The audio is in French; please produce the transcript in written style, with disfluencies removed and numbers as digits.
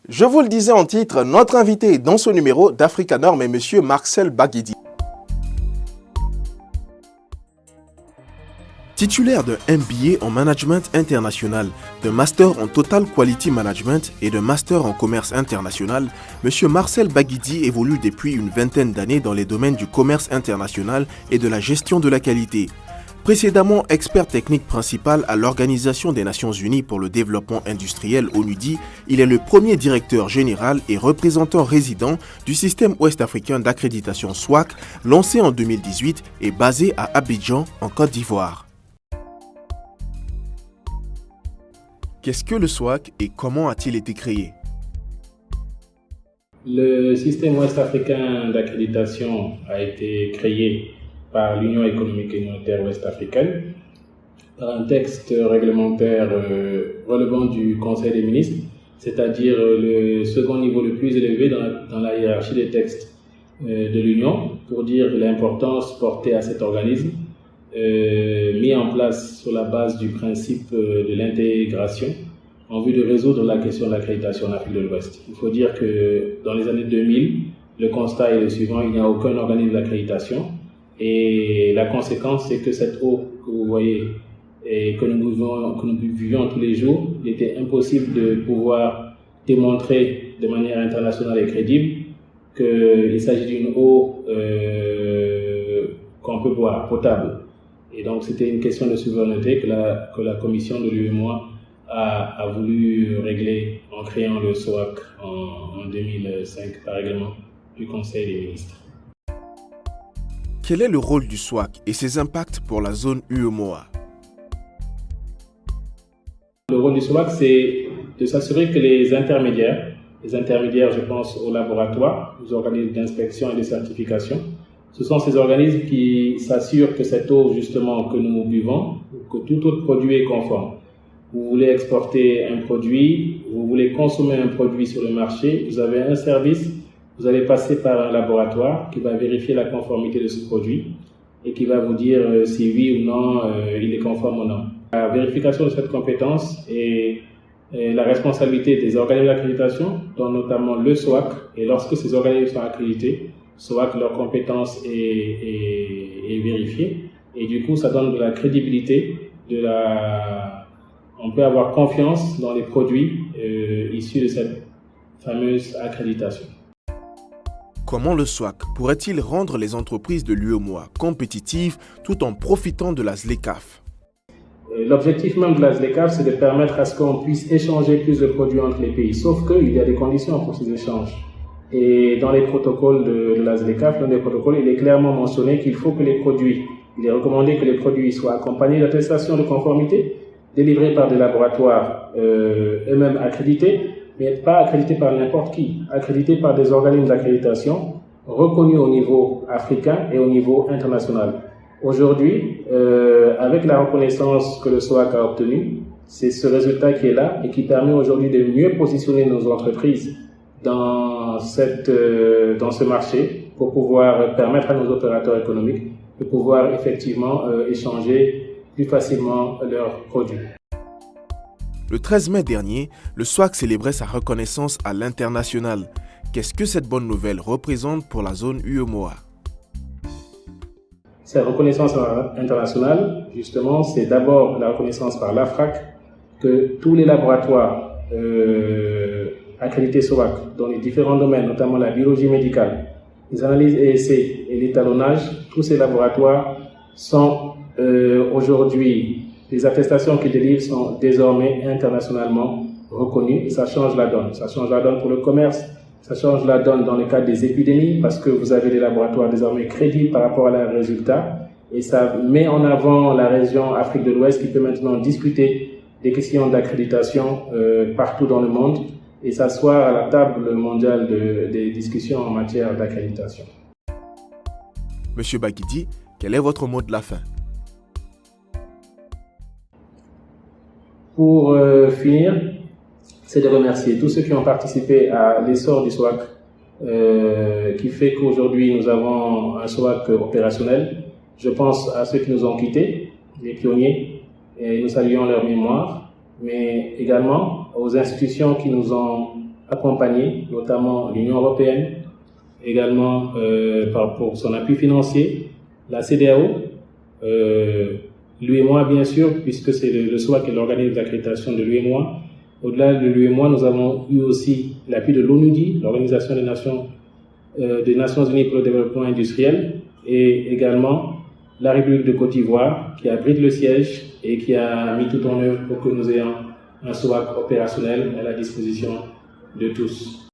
Je vous le disais en titre, notre invité dans ce numéro d'Africa Norm est M. Marcel Baguidi. Titulaire d'un MBA en Management International, d'un Master en Total Quality Management et d'un Master en Commerce International, M. Marcel Baguidi évolue depuis une vingtaine d'années dans les domaines du commerce international et de la gestion de la qualité. Précédemment expert technique principal à l'Organisation des Nations Unies pour le développement industriel ONUDI, il est le premier directeur général et représentant résident du système ouest-africain d'accréditation SWAC, lancé en 2018 et basé à Abidjan, en Côte d'Ivoire. Qu'est-ce que le SWAC et comment a-t-il été créé? Le système ouest-africain d'accréditation a été créé par l'Union économique et monétaire ouest-africaine, par un texte réglementaire relevant du Conseil des ministres, c'est-à-dire le second niveau le plus élevé dans la hiérarchie des textes de l'Union, pour dire l'importance portée à cet organisme, mis en place sur la base du principe de l'intégration, en vue de résoudre la question de l'accréditation en Afrique de l'Ouest. Il faut dire que dans les années 2000, le constat est le suivant, il n'y a aucun organisme d'accréditation. Et la conséquence, c'est que cette eau que vous voyez et que nous vivions tous les jours, il était impossible de pouvoir démontrer de manière internationale et crédible qu'il s'agit d'une eau qu'on peut boire, potable. Et donc, c'était une question de souveraineté que la commission de l'UEMOA a voulu régler en créant le SWAC en 2005 par règlement du Conseil des ministres. Quel est le rôle du SWAC et ses impacts pour la zone UEMOA? Le rôle du SWAC, c'est de s'assurer que les intermédiaires, je pense aux laboratoires, aux organismes d'inspection et de certification, ce sont ces organismes qui s'assurent que cette eau justement que nous buvons, que tout autre produit est conforme. Vous voulez exporter un produit, vous voulez consommer un produit sur le marché, vous avez un service. Vous allez passer par un laboratoire qui va vérifier la conformité de ce produit et qui va vous dire si oui ou non il est conforme ou non. La vérification de cette compétence est la responsabilité des organismes d'accréditation, dont notamment le SWAC. Et lorsque ces organismes sont accrédités, SWAC, leur compétence est vérifiée. Et du coup, ça donne de la crédibilité, on peut avoir confiance dans les produits issus de cette fameuse accréditation. Comment le SWAC pourrait-il rendre les entreprises de l'UEMOA compétitives tout en profitant de la ZLECAf? L'objectif même de la ZLECAf, c'est de permettre à ce qu'on puisse échanger plus de produits entre les pays. Sauf qu'il y a des conditions pour ces échanges. Et dans les protocoles de la ZLECAf, l'un des protocoles, il est clairement mentionné qu'il faut que il est recommandé que les produits soient accompagnés d'attestations de conformité délivrées par des laboratoires eux-mêmes accrédités, mais pas accrédité par n'importe qui, accrédité par des organismes d'accréditation reconnus au niveau africain et au niveau international. Aujourd'hui, avec la reconnaissance que le SWAC a obtenue, c'est ce résultat qui est là et qui permet aujourd'hui de mieux positionner nos entreprises dans ce marché pour pouvoir permettre à nos opérateurs économiques de pouvoir effectivement échanger plus facilement leurs produits. Le 13 mai dernier, le SWAC célébrait sa reconnaissance à l'international. Qu'est-ce que cette bonne nouvelle représente pour la zone UEMOA? Cette reconnaissance internationale, justement, c'est d'abord la reconnaissance par l'AFRAC que tous les laboratoires accrédités SWAC dans les différents domaines, notamment la biologie médicale, les analyses et essais et l'étalonnage, tous ces laboratoires sont aujourd'hui, les attestations qu'ils délivrent sont désormais internationalement reconnues et ça change la donne. Ça change la donne pour le commerce, ça change la donne dans le cadre des épidémies parce que vous avez des laboratoires désormais crédibles par rapport à leurs résultats et ça met en avant la région Afrique de l'Ouest qui peut maintenant discuter des questions d'accréditation partout dans le monde et s'asseoir à la table mondiale des discussions en matière d'accréditation. Monsieur Baguidi, quel est votre mot de la fin? Pour finir, c'est de remercier tous ceux qui ont participé à l'essor du SWAC, qui fait qu'aujourd'hui nous avons un SWAC opérationnel. Je pense à ceux qui nous ont quittés, les pionniers, et nous saluons leur mémoire, mais également aux institutions qui nous ont accompagné, notamment l'Union européenne, également pour son appui financier, la CEDEAO, l'UEMOA bien sûr, puisque c'est le SOAC qui est l'organisme d'accréditation de l'UEMOA. Au-delà de l'UEMOA, nous avons eu aussi l'appui de l'ONUDI, l'Organisation des Nations Unies pour le développement industriel, et également la République de Côte d'Ivoire, qui abrite le siège et qui a mis tout en œuvre pour que nous ayons un SOAC opérationnel à la disposition de tous.